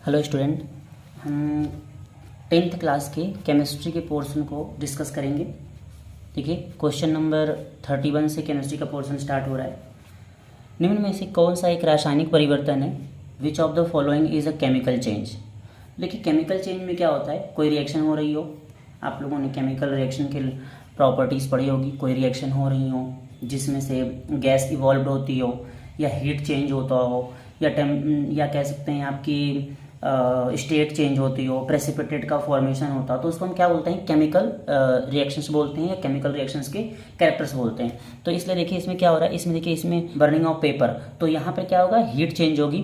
Hello student, हम 10th class के chemistry के पोर्शन को डिस्कस करेंगे। देखिए, क्वेश्चन नंबर 31 से केमिस्ट्री का पोर्शन स्टार्ट हो रहा है। निम्न में से कौन सा एक रासायनिक परिवर्तन है? Which of the following is a chemical change. देखिए, केमिकल चेंज में क्या होता है, कोई रिएक्शन हो रही हो, आप लोगों ने केमिकल रिएक्शन के प्रॉपर्टीज़ पढ़ी होगी। कोई रिएक्शन हो रही हो जिसमें से गैस इवॉल्व होती हो, या हीट चेंज होता हो, या कह सकते हैं आपकी स्टेट चेंज होती हो, प्रेसिपिटेट का फॉर्मेशन होता हो, तो उसको हम क्या बोलते हैं, केमिकल रिएक्शंस बोलते हैं, या केमिकल रिएक्शंस के कैरेक्टर्स बोलते हैं। तो इसलिए देखिए इसमें क्या हो रहा है, इसमें देखिए इसमें बर्निंग ऑफ पेपर, तो यहाँ पे क्या होगा, हीट चेंज होगी,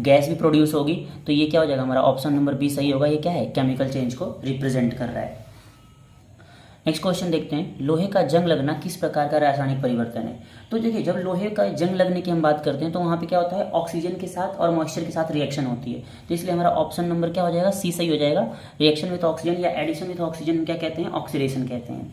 गैस भी प्रोड्यूस होगी। तो ये क्या हो जाएगा, हमारा ऑप्शन नंबर बी सही होगा। ये क्या है, केमिकल चेंज को रिप्रेजेंट कर रहा है। नेक्स्ट क्वेश्चन देखते हैं, लोहे का जंग लगना किस प्रकार का रासायनिक परिवर्तन है। तो देखिए, जब लोहे का जंग लगने की हम बात करते हैं तो वहाँ पे क्या होता है, ऑक्सीजन के साथ और मॉइस्चर के साथ रिएक्शन होती है। तो इसलिए हमारा ऑप्शन नंबर क्या हो जाएगा, सी सही हो जाएगा। रिएक्शन विथ ऑक्सीजन या एडिशन विथ ऑक्सीजन क्या कहते हैं, ऑक्सीडेशन कहते हैं।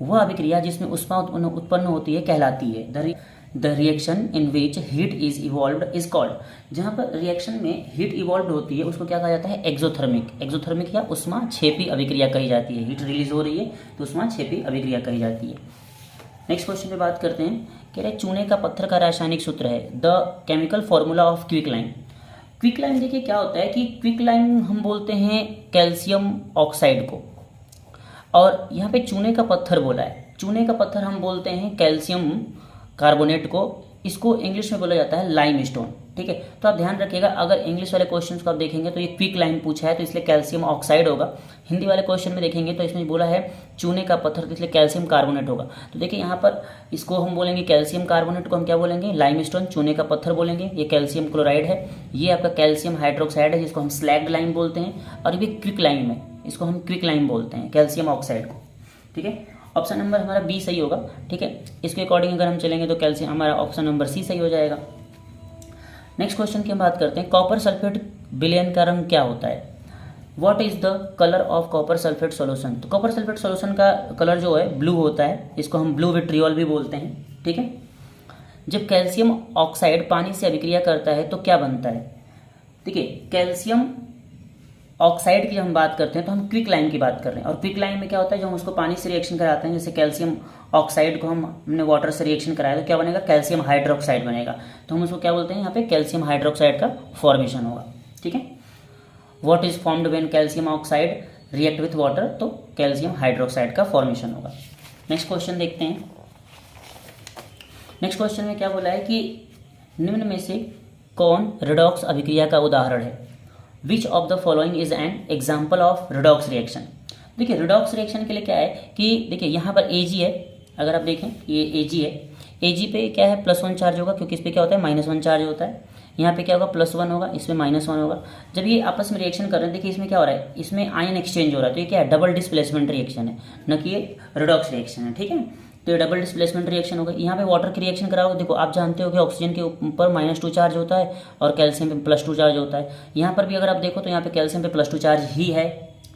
वह अभिक्रिया जिसमें उष्मा उत्पन्न होती है कहलाती है। The reaction in which heat is evolved is called. जहाँ पर रिएक्शन में हीट इवॉल्व होती है उसको क्या कहा जाता है, एक्सोथर्मिक। एक्सोथर्मिक या उष्मा क्षेपी अभिक्रिया कही जाती है। हीट रिलीज हो रही है तो उष्मा क्षेपी अभिक्रिया कही जाती है। नेक्स्ट क्वेश्चन पे बात करते हैं, कह रहे चूने का पत्थर का रासायनिक सूत्र है, the chemical formula of quicklime. Quicklime देखिए क्या होता है कि क्विकलाइम हम बोलते हैं कैल्शियम ऑक्साइड को, और यहाँ पे चूने का पत्थर बोला है। चूने का पत्थर हम बोलते हैं कैल्शियम कार्बोनेट को, इसको इंग्लिश में बोला जाता है लाइम स्टोन। ठीक है, तो आप ध्यान रखिएगा, अगर इंग्लिश वाले क्वेश्चन को आप देखेंगे तो ये क्विक लाइम पूछा है तो इसलिए कैल्शियम ऑक्साइड होगा। हिंदी वाले क्वेश्चन में देखेंगे तो इसमें बोला है चूने का पत्थर, तो इसलिए कैल्शियम कार्बोनेट होगा। तो देखिए यहाँ पर इसको हम बोलेंगे कैल्शियम कार्बोनेट को हम क्या बोलेंगे, लाइम स्टोन। चूने का पत्थर बोलेंगे, ये कैल्शियम क्लोराइड है। ये आपका कैल्शियम हाइड्रोक्साइड है जिसको हम स्लैग्ड लाइम बोलते हैं, और ये क्विक लाइम है, इसको हम क्विक लाइम बोलते हैं, कैल्शियम ऑक्साइड को। ठीक है, ऑप्शन नंबर हमारा बी सही होगा। ठीक है, इसके अकॉर्डिंग अगर हम चलेंगे तो कैल्शियम हमारा ऑप्शन नंबर सी सही हो जाएगा। नेक्स्ट क्वेश्चन की हम बात करते हैं, कॉपर सल्फेट विलयन का रंग क्या होता है। What is the colour of copper sulphate solution. तो कॉपर सल्फेट सॉल्यूशन का कलर जो है ब्लू होता है, इसको हम ब्लू विट्रियोल भी बोलते हैं। ठीक है, जब कैल्शियम ऑक्साइड पानी से अभिक्रिया करता है तो क्या बनता है। देखिए, कैल्शियम ऑक्साइड की जब हम बात करते हैं तो हम क्विक लाइम की बात कर रहे हैं, और क्विक लाइम में क्या होता है, जब हम उसको पानी से रिएक्शन कराते हैं, जैसे कैल्शियम ऑक्साइड को हमने वाटर से रिएक्शन कराया तो क्या बनेगा, कैल्शियम हाइड्रोक्साइड बनेगा। तो हम उसको क्या बोलते हैं, यहाँ पे कैल्शियम हाइड्रोक्साइड का फॉर्मेशन होगा। ठीक है, what is formed when calcium oxide react with water, तो कैल्शियम हाइड्रोक्साइड का फॉर्मेशन होगा। नेक्स्ट क्वेश्चन देखते हैं। नेक्स्ट क्वेश्चन में क्या बोला है कि निम्न में से कौन रिडॉक्स अभिक्रिया का उदाहरण है। Which of the following is an example of redox reaction. देखिए, रिडॉक्स रिएक्शन के लिए क्या है कि देखिए यहाँ पर Ag है, अगर आप देखें ये Ag है, Ag पे क्या है, +1 चार्ज होगा, क्योंकि इस पे क्या होता है, -1 चार्ज होता है। यहाँ पे क्या होगा, +1 होगा, इसमें -1 होगा। जब ये आपस में रिएक्शन कर रहे हैं, देखिए इसमें क्या हो रहा है, इसमें आयन एक्सचेंज हो रहा है, तो ये क्या है, डबल डिस्प्लेसमेंट रिएक्शन है, न कि ये रिडॉक्स रिएक्शन है। ठीक है, तो ये डबल डिस्प्लेसमेंट रिएक्शन होगा। यहाँ पे वाटर की रिएक्शन कराओगे, देखो आप जानते हो कि ऑक्सीजन के ऊपर -2 चार्ज होता है और कैल्शियम पे +2 चार्ज होता है। यहाँ पर भी अगर आप देखो तो यहाँ पे कैल्शियम पे +2 चार्ज ही है।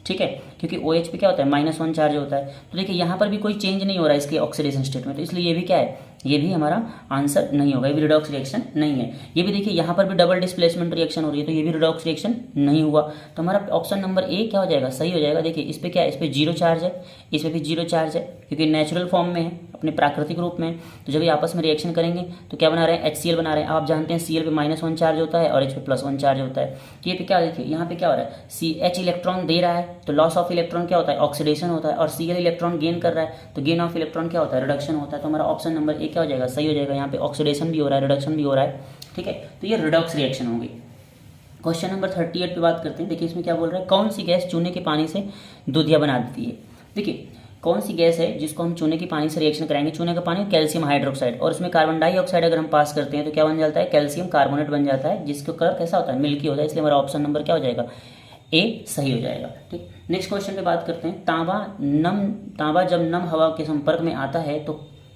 ठीक है, क्योंकि OH पे क्या होता है, -1 चार्ज होता है। तो देखिए यहाँ पर भी कोई चेंज नहीं हो रहा है इसके ऑक्सीडेशन स्टेट में, तो इसलिए ये भी क्या है, ये भी हमारा आंसर नहीं होगा, ये भी रिडॉक्स रिएक्शन नहीं है। ये भी देखिए यहाँ पर भी डबल डिस्प्लेसमेंट रिएक्शन हो रही है, तो ये भी रिडॉक्स रिएक्शन नहीं हुआ। तो हमारा ऑप्शन नंबर ए क्या हो जाएगा, सही हो जाएगा। देखिए इस पर क्या है, इस पर 0 चार्ज है, इस पर भी 0 चार्ज है, क्योंकि नेचुरल फॉर्म में है, अपने प्राकृतिक रूप में। तो जब ये आपस में रिएक्शन करेंगे तो क्या बना रहे हैं, HCl बना रहे हैं। आप जानते हैं Cl पे -1 चार्ज होता है और H पे +1 चार्ज होता है। तो ये पे क्या, देखिए यहाँ पे क्या हो रहा है, H इलेक्ट्रॉन दे रहा है तो लॉस ऑफ इलेक्ट्रॉन क्या होता है, ऑक्सीडेशन होता है, और Cl इलेक्ट्रॉन गेन कर रहा है तो गेन ऑफ इलेक्ट्रॉन क्या होता है, रिडक्शन होता है। तो हमारा ऑप्शन नंबर ए क्या हो जाएगा, सही हो जाएगा। यहाँ पे ऑक्सीडेशन भी हो रहा है, रिडक्शन भी हो रहा है। ठीक है, तो ये रिडॉक्स रिएक्शन होगी। क्वेश्चन नंबर 38 पे बात करते हैं। देखिए इसमें क्या बोल रहा है, कौन सी गैस चूने के पानी से दूधिया बना देती है। देखिए कौन सी गैस है जिसको हम चूने के पानी से रिएक्शन कराएंगे, चूने का पानी कैल्शियम हाइड्रोक्साइड, और उसमें कार्बन डाइऑक्साइड अगर हम पास करते हैं तो क्या बन जाता है, कैल्शियम कार्बोनेट बन जाता है, जिसका कलर कैसा होता है, मिल्की होता है। इसलिए हमारा ऑप्शन नंबर क्या हो जाएगा, ए सही हो जाएगा। ठीक, नेक्स्ट क्वेश्चन पे बात करते हैं, तांबा जब नम हवा के संपर्क में आता है तो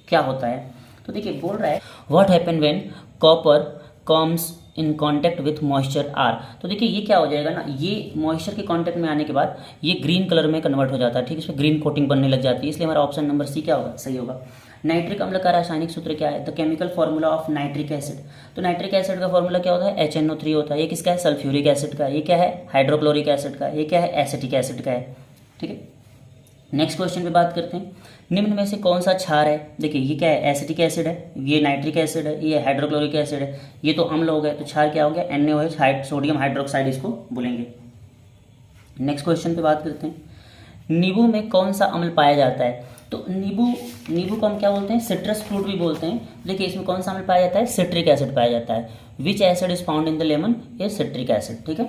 क्या होता है। तो देखिए बोल रहा है, what happen when copper comes in contact with moisture or. तो देखिए ये क्या हो जाएगा ना, ये मॉइस्चर के कॉन्टैक्ट में आने के बाद ये ग्रीन कलर में कन्वर्ट हो जाता है। ठीक है, इस पर ग्रीन कोटिंग बनने लग जाती है, इसलिए हमारा ऑप्शन नंबर सी क्या होगा, सही होगा। नाइट्रिक अम्ल का रासायनिक सूत्र क्या है? The chemical formula of nitric acid. तो नाइट्रिक एसिड का फॉर्मूला क्या होता है? HNO3 होता है। ये किसका है? सल्फ्यूरिक एसिड का। ये क्या है? हाइड्रोक्लोरिक एसिड का। ये क्या है? एसिटिक एसिड का है। ठीक है, नेक्स्ट क्वेश्चन पे बात करते हैं। निम्न में से कौन सा क्षार है? देखिए ये क्या है? एसिटिक एसिड है, ये नाइट्रिक एसिड है, ये हाइड्रोक्लोरिक एसिड है, ये तो अम्ल हो गए, तो क्षार क्या हो गया? NaOH, सोडियम हाइड्रोक्साइड इसको बोलेंगे। नेक्स्ट क्वेश्चन पे बात करते हैं। नींबू में कौन सा अम्ल पाया जाता है? तो नींबू को हम क्या बोलते हैं? सिट्रस फ्रूट भी बोलते हैं। देखिए इसमें कौन सा अम्ल पाया जाता है? सिट्रिक एसिड पाया जाता है। विच acid is found in the lemon? ये सिट्रिक एसिड। ठीक है,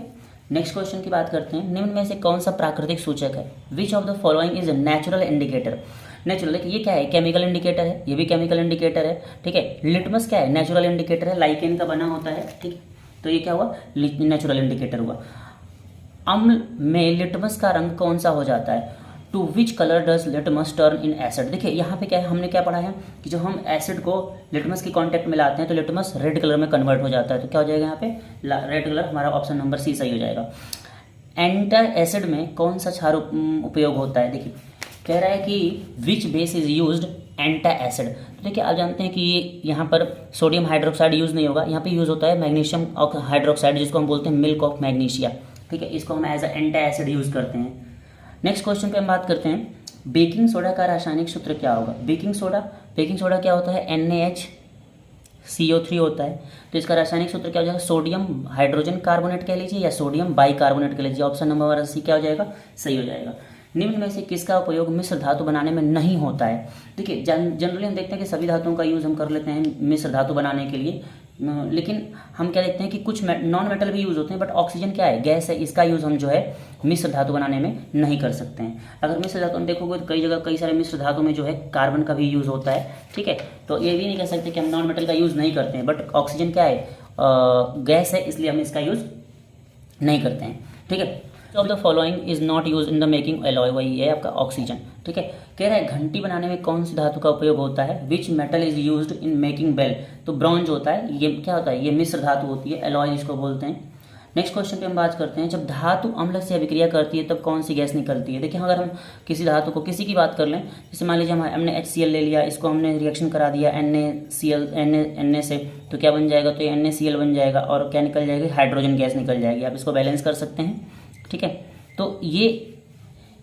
नेक्स्ट क्वेश्चन की बात करते हैं। निम्न में से कौन सा प्राकृतिक सूचक है? Which of the following is natural indicator? Natural, देखिए ये क्या है? केमिकल इंडिकेटर है, ये भी केमिकल इंडिकेटर है। ठीक है, लिटमस क्या है? नेचुरल इंडिकेटर है, लाइकेन का बना होता है। ठीक, तो ये क्या हुआ? नेचुरल इंडिकेटर हुआ। अम्ल में लिटमस का रंग कौन सा हो जाता है? To which colour does litmus turn in acid? देखिए यहाँ पे क्या है, हमने क्या पढ़ा है कि जो हम एसिड को लिटमस के कांटेक्ट में लाते हैं तो लिटमस रेड कलर में कन्वर्ट हो जाता है। तो क्या हो जाएगा यहाँ पे? Red colour. हमारा ऑप्शन नंबर सी सही हो जाएगा। एंटा एसिड में कौन सा क्षार उपयोग होता है? देखिए कह रहा है कि विच बेस इज यूज्ड एंटा एसिड। तो देखिए आप जानते हैं कि ये यहाँ पर सोडियम हाइड्रोक्साइड यूज़ नहीं होगा, यहाँ पे यूज़ होता है मैग्नीशियम हाइड्रोक्साइड, जिसको हम बोलते हैं मिल्क ऑफ मैग्नीशिया। ठीक है, इसको हम एज अ एंटा एसिड यूज़ करते हैं। नेक्स्ट क्वेश्चन पे हम बात करते हैं। बेकिंग सोडा का रासायनिक सूत्र क्या होगा? बेकिंग सोडा क्या होता है? NaHCO3 होता है। तो इसका रासायनिक सूत्र क्या हो जाएगा? सोडियम हाइड्रोजन कार्बोनेट कह लीजिए या सोडियम बाइकार्बोनेट कह लीजिए। ऑप्शन नंबर हमारा सी क्या हो जाएगा? सही हो जाएगा। निम्न में से किसका उपयोग मिश्र धातु बनाने में नहीं होता है? देखिए जनरली हम देखते हैं कि सभी धातुओं का यूज़ हम कर लेते हैं मिश्र धातु बनाने के लिए, लेकिन हम क्या देखते हैं कि कुछ नॉन मेटल भी यूज़ होते हैं, बट ऑक्सीजन क्या है? गैस है, इसका यूज़ हम जो है मिश्र धातु बनाने में नहीं कर सकते हैं। अगर मिश्र धातु में देखोगे तो कई जगह कई सारे मिश्र धातु में जो है कार्बन का भी यूज़ होता है। ठीक है, तो ये भी नहीं कह सकते कि हम नॉन मेटल का यूज़ नहीं करते हैं, बट ऑक्सीजन क्या है? गैस है, इसलिए हम इसका यूज़ नहीं करते हैं। ठीक है, of the following is not use in the making alloy, वही है आपका ऑक्सीजन। ठीक है, कह रहा है घंटी बनाने में कौन सी धातु का उपयोग होता है? Which metal is used in making bell? तो ब्रॉन्ज होता है। ये क्या होता है? ये मिश्र धातु होती है, एलॉय इसको बोलते हैं। नेक्स्ट क्वेश्चन पे हम बात करते हैं। जब धातु अम्ल से अभिक्रिया करती है तब कौन सी गैस निकलती है? देखिए अगर हम किसी धातु को किसी की बात कर लें, जैसे मान लीजिए हमने HCl ले लिया, इसको हमने रिएक्शन करा दिया Na से, तो क्या बन जाएगा? तो ये NaCl बन जाएगा और क्या निकल जाएगी? हाइड्रोजन गैस निकल जाएगी। आप इसको बैलेंस कर सकते हैं। ठीक है, तो ये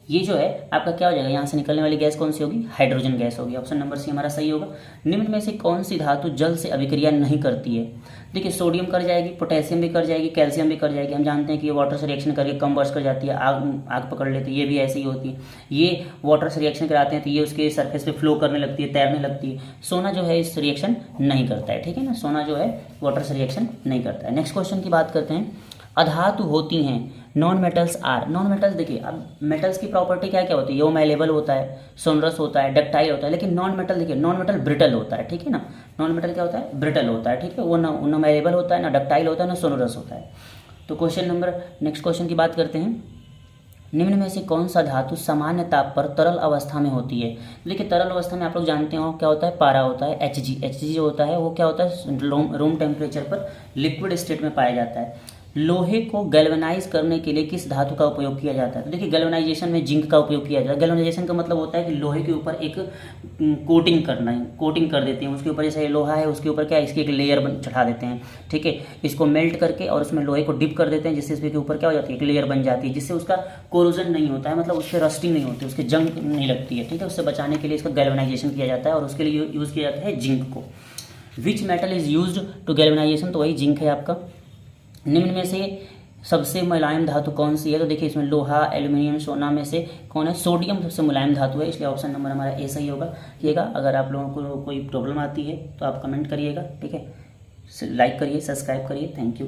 जो है आपका क्या हो जाएगा? यहाँ से निकलने वाली गैस कौन सी होगी? हाइड्रोजन गैस होगी। ऑप्शन नंबर सी हमारा सही होगा। निम्न में से कौन सी धातु जल से अभिक्रिया नहीं करती है? देखिए सोडियम कर जाएगी, पोटेशियम भी कर जाएगी, कैल्शियम भी कर जाएगी। हम जानते हैं कि ये वाटर से रिएक्शन करके कम्बस्ट कर जाती है, आग पकड़ लेती है। ये भी ऐसी ही होती है। ये वाटर से रिएक्शन कराते हैं तो ये उसके सरफेस पे फ्लो करने लगती है, तैरने लगती है। सोना जो है इस रिएक्शन नहीं करता है। ठीक है ना, सोना जो है वाटर से रिएक्शन नहीं करता है। नेक्स्ट क्वेश्चन की बात करते हैं। अधातु होती हैं, non metals are. Non metals, देखिए अब मेटल्स की प्रॉपर्टी क्या क्या होती है? यो मैलेबल होता है, सोनरस होता है, डक्टाइल होता है। लेकिन नॉन मेटल, देखिए नॉन मेटल ब्रिटल होता है। ठीक है ना, नॉन मेटल क्या होता है? ब्रिटल होता है। ठीक है, वो ना मैलेबल होता है, ना डक्टाइल होता है, ना सोनरस होता है। तो नेक्स्ट क्वेश्चन की बात करते हैं। निम्न में से कौन सा धातु सामान्य ताप पर तरल अवस्था में होती है? देखिए तरल अवस्था में आप लोग जानते हो क्या होता है? पारा होता है। Hg जो होता है वो क्या होता है? रूम टेम्परेचर पर लिक्विड स्टेट में पाया जाता है। लोहे को गैल्वेनाइज करने के लिए किस धातु का उपयोग किया जाता है? तो देखिए गैल्वेनाइजेशन में जिंक का उपयोग किया जाता है। गैल्वेनाइजेशन का मतलब होता है कि लोहे के ऊपर एक कोटिंग करना है, कोटिंग कर देते हैं उसके ऊपर। जैसे लोहा है उसके ऊपर क्या है? इसकी एक लेयर चढ़ा देते हैं। ठीक है, इसको मेल्ट करके और उसमें लोहे को डिप कर देते हैं, जिससे इसके ऊपर क्या हो जाती है? एक लेयर बन जाती है, जिससे उसका कोरोजन नहीं होता है, मतलब उससे रस्टिंग नहीं होती, उसके जंग नहीं लगती है। ठीक है, उससे बचाने के लिए इसका गैल्वेनाइजेशन किया जाता है और उसके लिए यूज़ किया जाता है जिंक को। Which metal is used to galvanization? तो वही जिंक है आपका। निम्न में से सबसे मुलायम धातु कौन सी है? तो देखिए इसमें लोहा, एल्यूमिनियम, सोना में से कौन है? सोडियम सबसे मुलायम धातु है, इसलिए ऑप्शन नंबर हमारा ए सही होगा। ठीक है, अगर आप लोगों को कोई प्रॉब्लम आती है तो आप कमेंट करिएगा। ठीक है, लाइक करिए, सब्सक्राइब करिए। Thank you.